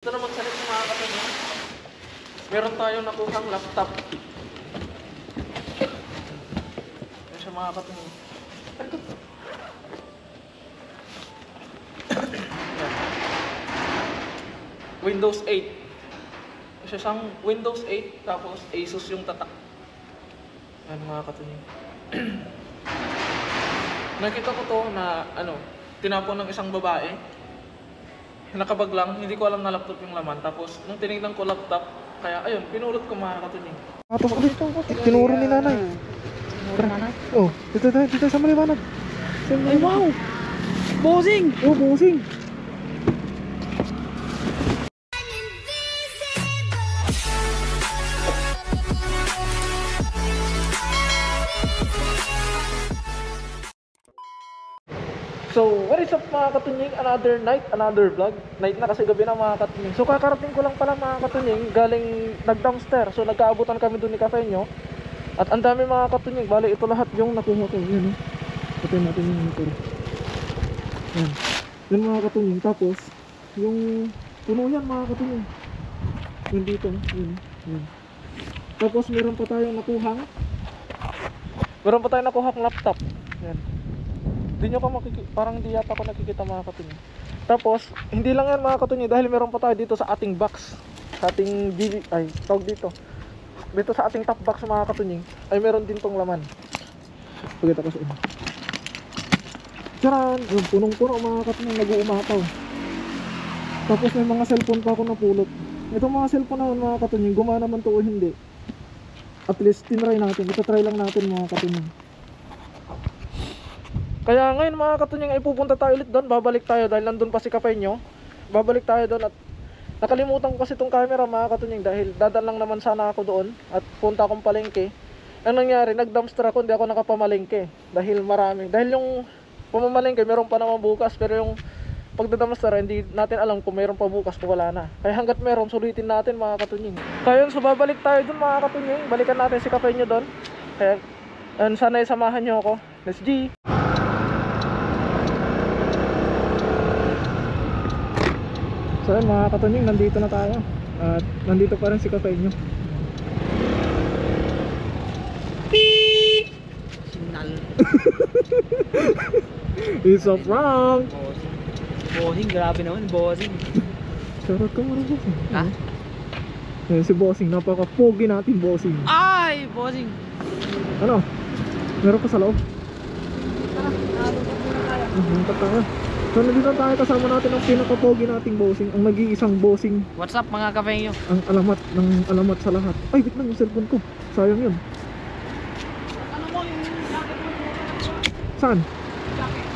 Ito naman sa next mga kapatid, meron tayong nakuhang laptop. Yan siya mga kapatid. Windows 8. Isa siyang Windows 8 tapos Asus yung tatak. Yan mga kapatid. Nakita ko to na tinapon ng isang babae. Nakabag lang, hindi ko alam na laptop yung laman. Tapos nung tinignan ko laptop, kaya ayun, pinulot ko mga katunying. Tapos tinuro ni nanay. Tinuro nanay? Oh, dito sa maliwanag. Ay wow! Bossing! Oh, bossing. So, what is up mga katunying? Another night, another vlog. Night na kasi gabi na mga katunying. So, kakarating ko lang pala mga katunying, galing nag-downstairs. So, nagkaabutan kami doon ni Kafenyo. At ang dami mga katunying. Bali, ito lahat yung nakuha ko. Yan, patayin natin yung motor. Yan. Yan mga katunying. Tapos, yung puno yan mga katunying. Yan dito. Yan. Tapos, meron pa tayong nakuhang laptop. Yan. Hindi nyo ka parang hindi yata ako nakikita mga katunying. Tapos, hindi lang yan mga katunying dahil meron pa tayo dito sa ating box. Sa ating tawag dito. Dito sa ating top box mga katunying ay meron din tong laman. Pagkita ko sa inyo. Tcharan! Yung punong-puno mga katunying nag-uumapaw. Tapos may mga cellphone pa ako napulot. Itong mga cellphone na mga katunying, gumana man to o hindi. At least tinry natin. Ito-try lang natin mga katunying. Kaya ngayon mga katunying ay pupunta tayo ulit doon. Babalik tayo dahil nandun pa si Kafenyo. Babalik tayo doon at nakalimutan ko kasi itong camera mga katunying dahil dadan lang naman sana ako doon at punta akong palengke. Ang nangyari, nag-dumpster ako, hindi ako nakapamalengke dahil marami. Dahil yung pamamalengke meron pa naman bukas, pero yung pagdadumpster hindi natin alam kung meron pa bukas o wala na. Kaya hanggat meron, sulitin natin mga katunying. Kaya so babalik tayo doon mga katunying. Balikan natin si Kafenyo doon. Kaya sana samahan nyo ako. Let's G! So yun mga katunying, nandito na tayo. At nandito pa rin si Kafenyo. Signal. It's a prank! Bossing, grabe naman, bossing. Charot ka muna bossing. Ha? Yan si bossing, napaka-pogi natin bossing. Ay, bossing. Ano? Meron pa sa loob? Tara, nakatutulog na tayo. Tayo. So nandito tayo, kasama natin ang pinaka-pogi nating bossing. Ang nag-iisang bossing. What's up mga Kafenyo? Ang alamat sa lahat. Ay, wait lang yung cellphone ko. Sayang yun. Ano mo yung jacket mo? Saan? Jacket.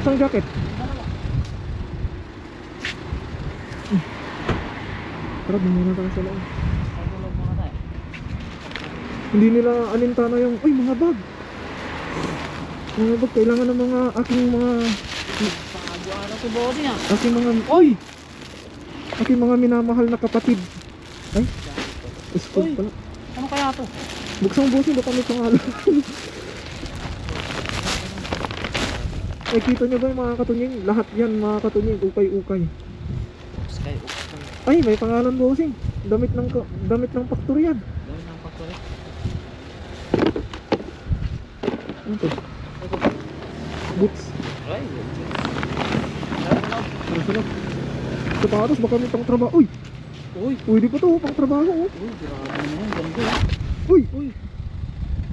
Saan jacket? Dalawa. Tara, bumuna tayo sa loob. Tutulog muna tayo. Hindi nila alintana yung, uy, mga bag. Mga bag, kailangan ng mga aking mga Ano si bossing ah? aking mga, uy! Aking mga minamahal na kapatid. Ay, school Uy! pala. Ano kaya to? Buksan mo bossing, baka may pangalan. Ay, kita nyo ba yung mga katunying? Lahat yan mga katunying, ukay-ukay. Sky, Ay, may pangalan bossing. Damit ng factory yan. gawin ng factory. Ano to? Boots. Ay, Masarap. Sapatos, baka may pang trabaho. Uy! uy, Pwede pa to, pang trabaho. Oh. uy, grabe naman, ganda. Uy! Uy,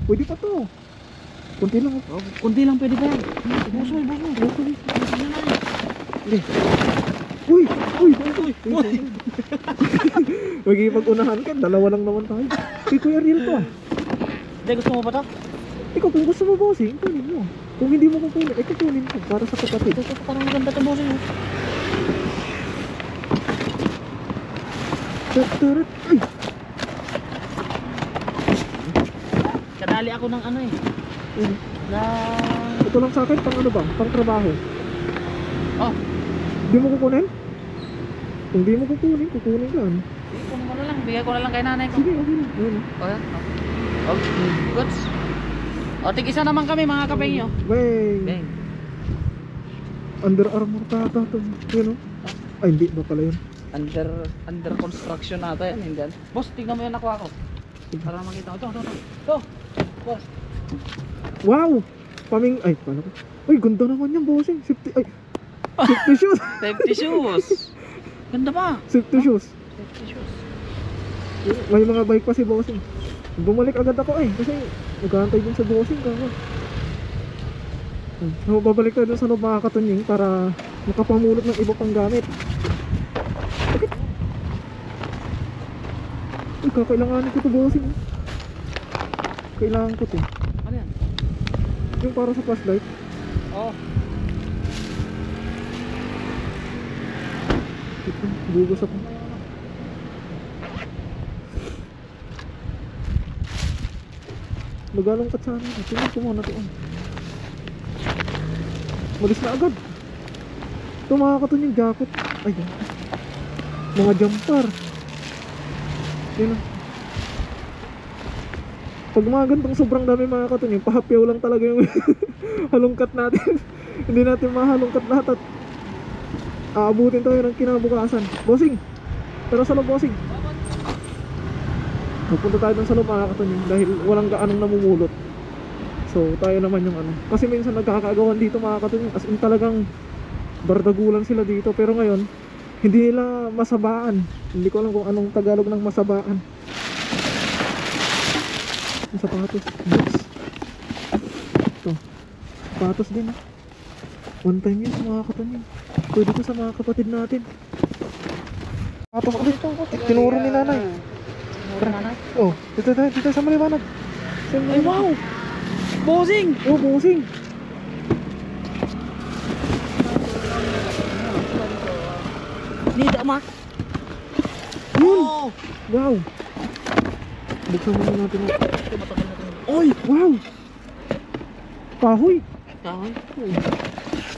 Pwede pa to. Kunti lang. oh, kunti lang pwede ba yan? Bosoy. Hindi. Uy! Uy! Uy! Magigipag-unahan ka, dalawa lang naman tayo. Kay Kuya Riel to ah. Hindi, gusto mo ba to? Ikaw kung gusto mo bossing, kunin mo. Kung hindi mo kukunin, kukunin mo para sa kapatid. Ito, parang maganda to bossing. Turut. Ay! Kadali ako ng ano eh. Na... Ito lang sa akin, pang ano ba? Pang trabaho. Oh, Hindi mo kukunin? Kung di mo kukunin ka. Ano? kunin mo na lang. Bigay ko na lang kay nanay ko. Sige, okay lang. Ayun. Oh, yan. Oh, goods. O, tig-isa naman kami mga Kafenyo. Bang! Bang. Under Armour tata to. Yun o. Ay, hindi ba pala yun? Under construction ata yan, hindi. Boss, tingnan mo yan nakuha ko. Para makita ko. Ito. Boss. Wow! Ay, paano ko? Ay, ganda naman yan, bossing. Safety shoes. Safety shoes. Ganda pa. Safety shoes. Safety shoes. May mga bike pa si bossing. Bumalik agad ako kasi nag-aantay din sa bossing kamo. So, babalik tayo dun sa loob mga katunying para makapamulot ng iba pang gamit. Uy, kakailanganin ko to bossing. Kailangan ko to. Ano yan? Yung para sa flashlight. Oh. Ito, bugos ako. Magalongkat sana. Tingnan ko muna ito. Malis na agad. Ito mga katunying jacket. Ay, mga jumper. Yun na. Pag mga gantong sobrang dami mga katunying, pahapyaw lang talaga yung halongkat natin. Hindi natin mahalongkat lahat at aabutin tayo ng kinabukasan. Bossing! Tara sa loob, bossing! Magpunta tayo dun sa loob mga katunying dahil walang gaanong namumulot. So tayo naman yung ano. Kasi minsan nagkakagawan dito mga katunying, as in talagang bardagulan sila dito. Pero ngayon, hindi nila masabaan. Hindi ko alam kung anong Tagalog ng masabaan. Yung sapatos, boots. Ito, sapatos din ah. One time yun mga katunying. Pwede ko sa mga kapatid natin. Sapatos ulit. Tinuro ni nanay. Oh, dito sa maliwanag. Ay, wow! Bossing! Oh, bossing. Nida ma. Yun. Oh! Wow. Buksan muna natin. Oy! Wow. Kahoy. Kahoy.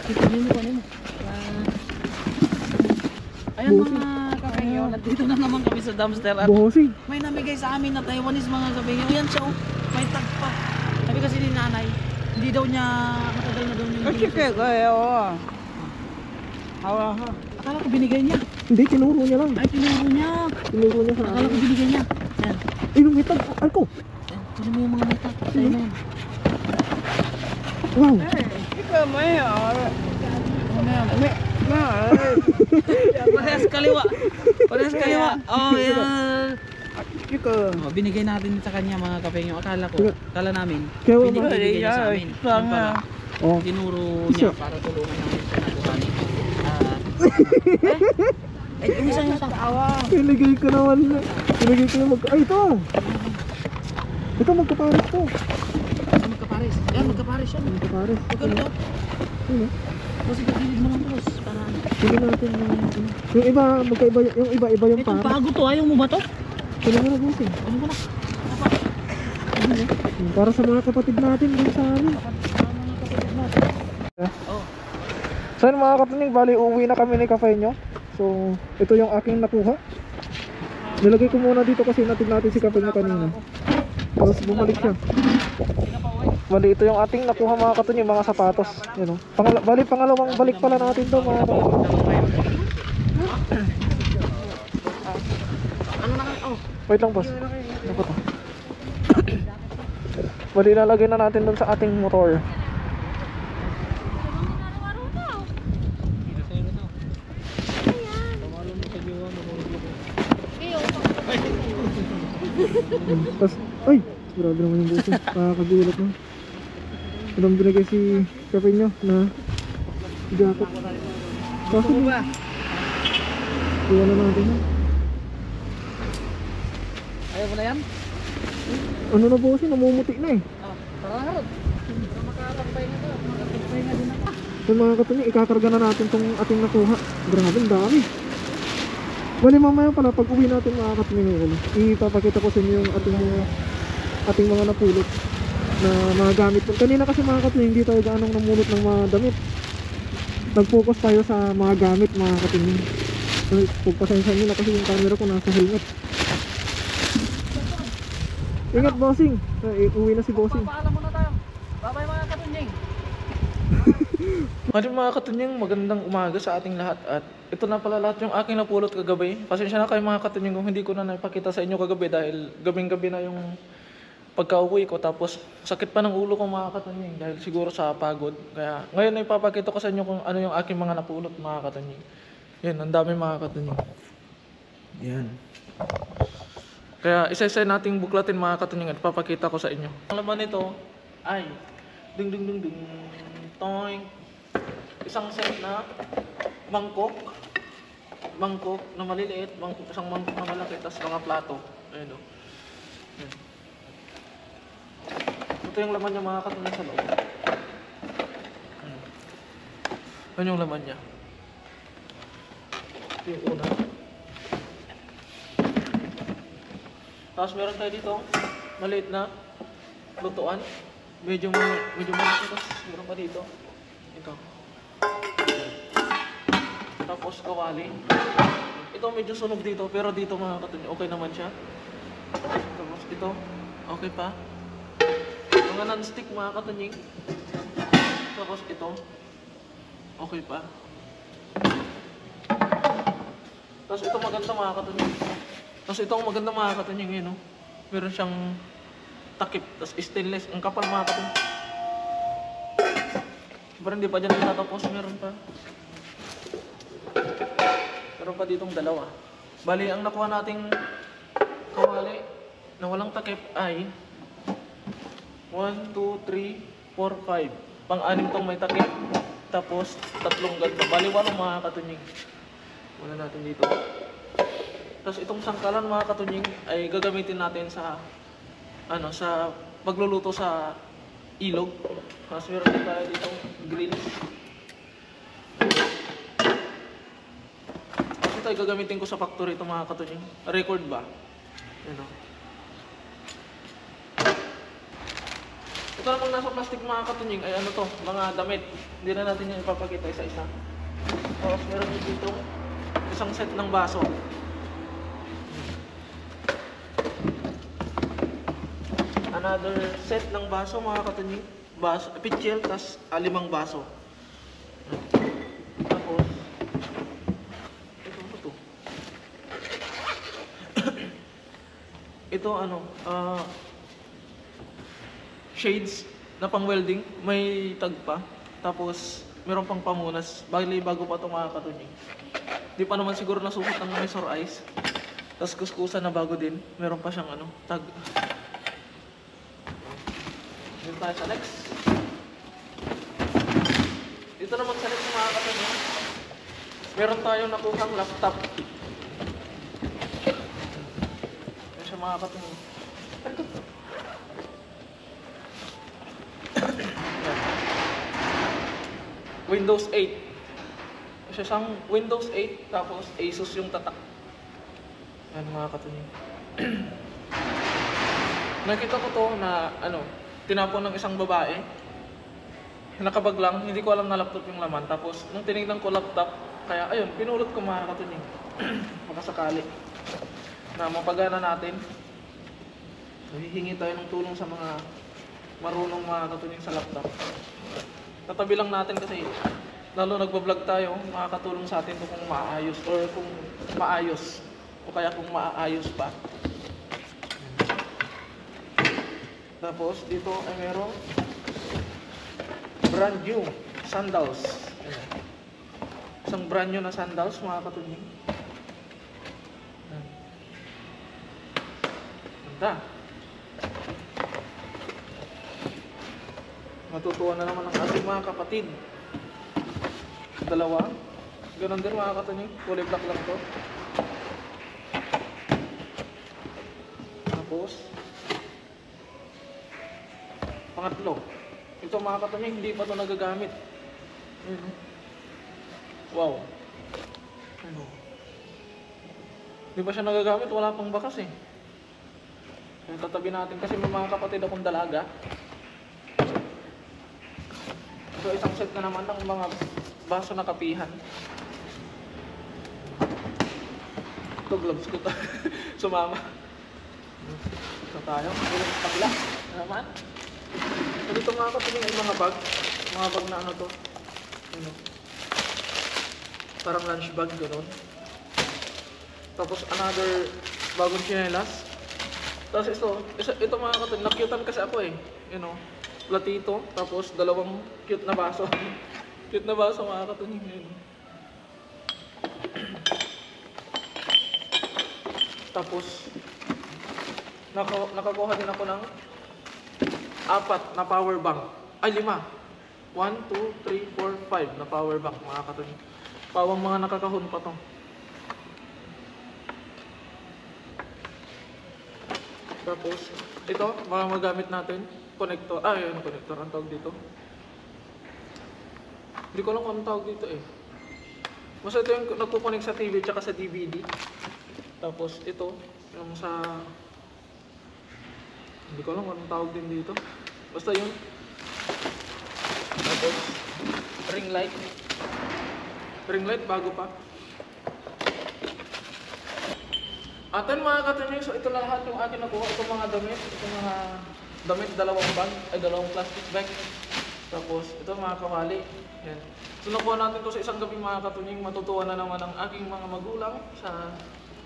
Kunin mo. Ayan Bossing. mga kakaiyo, nandito na naman kami sa dumpster at Bossing. may namigay sa amin na Taiwanese mga kabinyo. Yan siya oh, may tag pa. Sabi kasi ni nanay, hindi daw niya, matagal na daw niya hindi. Akala ko binigay niya. Hindi, tinuro niya lang. Ay, tinuro niya. Tinuro niya sa Akala ko akin. binigay niya. Yan. Ay, yung hitag. Alko. Yan. Tuloy mo yung mga may tag. Sa'yo na yan. Wow. Parehas kaliwa. Parehas kaliwa. Oh, yan. Oh, binigay natin sa kanya mga kapengyo. Akala namin. Kaya Binigay niya sa amin. Yung pala, Oh. tinuro niya para tulungan namin sa nakuhanin. Ay, yung isa yung tawa. Pinigay ko naman. Pinigay ko yung ay, ito. Ito, magkapares to. Magkapares. Yan, magkapares yan. Magkapares. Magkano? Ano? Kasi pagilid mo lang boss. Para ano. Hindi natin yung iba, magkaiba, yung iba yung Ito, para. bago to. Ayaw mo ba to? Sila mo na bossing. Ano mo na? Para sa mga kapatid natin din sa amin. Oh. So yun mga katunying, bali uwi na kami ni Kafenyo. So ito yung aking nakuha. Nilagay ko muna dito kasi natin si Kafenyo kanina. Tapos bumalik siya. Bali ito yung ating nakuha mga katunying, mga sapatos. Yun, bali pangalawang balik pala natin to mga katunying. Ano na kayo? Oh. Wait lang boss. Ano ko to? Bali ilalagay na natin doon sa ating motor. Tapos, ay! Grabe naman yung buso. Nakakagulat na. Anong binigay si Kapinyo na jacket. Kaso ba? Iwan na natin yan. Ayaw mo na yan? Ano na bossy? Namumuti na eh. Oh. Tara harap. Makakapay na to. Makakapay na din ako. So mga katunying, ikakarga na natin itong ating nakuha. Grabe, ang dami. Bali mamaya pala, pag uwi natin mga katunying, ipapakita ko sa inyo yung ating mga napulot na mga gamit. Kanina kasi mga katunying, hindi tayo gaanong namulot ng mga damit. Nag-focus tayo sa mga gamit mga katunying. So, pagpasensya nyo na kasi yung camera ko nasa helmet. Ingat bossing. Uwi na si bossing. Paalam muna tayo. Bye-bye mga katunying. Ngayon mga katunying, magandang umaga sa ating lahat at ito na pala lahat yung aking napulot kagabi. Pasensya na kayo mga katunying kung hindi ko na naipakita sa inyo kagabi dahil gabing-gabi na yung pagka-uwi ko tapos sakit pa ng ulo ko mga katunying dahil siguro sa pagod. Kaya ngayon na ipapakita ko sa inyo kung ano yung aking mga napulot mga katunying. Yan, ang dami mga katunying. Yan. Kaya isa-isa nating buklatin mga katunying at papakita ko sa inyo. Ang laman nito ay ding ding ding ding toing isang set na mangkok na maliliit, isang mangkok na malaki, tapos mga plato. Ayun o. Ayan. Ito yung laman niya mga katunying sa loob. Ayan yung laman niya. Ito yung una. Tapos meron tayo dito maliit na lutuan. Medyo malaki. Tapos meron pa dito. Ito. Tapos kawali. Ito medyo sunog dito. Pero dito mga katunying okay naman siya. Tapos ito. Okay pa. Mga non-stick mga katunying. Tapos ito. Okay pa. Tapos ito maganda mga katunying. Tapos itong maganda mga katunying yun, no? Meron siyang takip, tapos stainless, ang kapal mga katunying. Pero hindi pa dyan natatapos, meron pa. Meron pa ditong dalawa. Bali, ang nakuha nating kawali na walang takip ay 1, 2, 3, 4, 5. Pang-anim tong may takip, tapos tatlong ganito. Bali, 8 mga katunying. Wala natin dito. Tapos itong sangkalan mga katunying ay gagamitin natin sa sa pagluluto sa ilog. Tapos meron din tayo ditong grill. Tapos ito ay gagamitin ko sa factory itong mga katunying. Record ba? Ano? Ito namang nasa plastic mga katunying ay ano to, mga damit. Hindi na natin yung ipapakita isa-isa. Tapos meron din dito isang set ng baso. Another set ng baso mga katunying. Baso, pitchel, tas 5 baso. Tapos ito ano to? Ito shades na pang welding, may tag pa. Tapos meron pang pamunas. Bali bago pa ito mga katunying. Di pa naman siguro nasukat ng Mysore Ice. Tapos kuskusan na bago din. Meron pa siyang tag. Dito tayo sa next. Dito naman sa next mga katunying. Meron tayong nakuhang laptop. Yan siya mga katunying. Windows 8. Isa siyang Windows 8 tapos Asus yung tatak. Yan mga katunying. Nakita ko to na tinapon ng isang babae. Nakabag lang, hindi ko alam na laptop yung laman. Tapos nung tinignan ko laptop, kaya ayun, pinulot ko mga katunying. Makasakali na mapagana natin. Hihingi tayo ng tulong sa mga marunong mga katunying sa laptop. Tatabi lang natin kasi lalo nagbablog tayo, makakatulong sa atin kung maayos or kung maayos o kaya kung maayos pa. Tapos dito ay merong brand new sandals. Ayan. Isang brand new na sandals mga katunying. Ganda. Matutuwa na naman ang ating mga kapatid. Dalawa. Ganon din mga katunying. Kulay black lang to. Tapos pangatlo. Ito mga katunying, hindi pa ito nagagamit. Wow. Hindi pa siya nagagamit, wala pang bakas eh. Kaya tatabi natin kasi may mga kapatid akong dalaga. So isang set na naman ng mga baso na kapihan. Ito gloves ko to. Sumama. So tayo, kabila naman. So dito mga katunying ay mga bag na to. Ano? Parang lunch bag, gano'n. Tapos another bagong chinelas. Tapos ito mga katunying, nakyutan kasi ako eh. You know, platito, tapos dalawang cute na baso. Cute na baso mga katunying yun. Tapos, nakakuha din ako ng 4 na power bank. Ay, 5. 1, 2, 3, 4, 5 na power bank mga katunying. Pawang mga nakakahon pa to. Tapos, ito, mga magamit natin. Connector. Yun, connector ang tawag dito. Hindi ko alam kung anong tawag dito eh. Basta ito yung nagkukonek sa TV tsaka sa DVD. Tapos, ito, yung sa... Hindi ko alam kung anong tawag din dito. Basta yun. Tapos, ring light. Ring light, bago pa. Atin mga katunying, so ito lahat yung akin nakuha. Itong mga damit. Itong mga damit, dalawang plastic bag. Tapos, ito mga kawali. Yan. So nakuha natin to sa isang gabi mga katunying. Matutuwa na naman ang aking mga magulang sa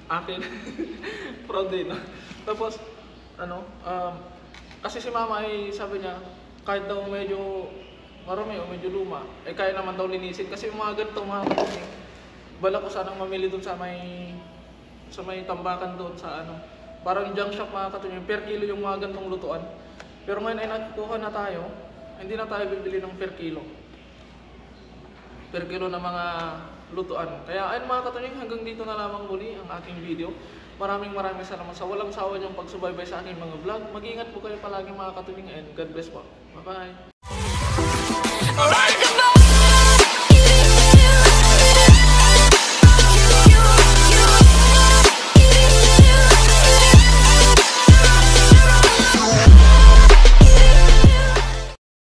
akin. Proud din. No? Tapos, kasi si mama ay sabi niya, kahit daw medyo marami o medyo luma, kaya naman daw linisin. Kasi yung mga ganito mga katunying, bala ko sanang mamili dun sa may tambakan doon sa parang junk shop mga katunying, per kilo yung mga gantong lutuan. Pero ngayon ay nakukuha na tayo, hindi na tayo bibili ng per kilo na mga lutuan. Kaya ayun mga katunying, hanggang dito na lamang muli ang aking video. Maraming salamat sa walang sawa niyong pagsubaybay sa aking mga vlog. Mag-ingat po kayo palagi mga katunying and God bless po. Bye bye.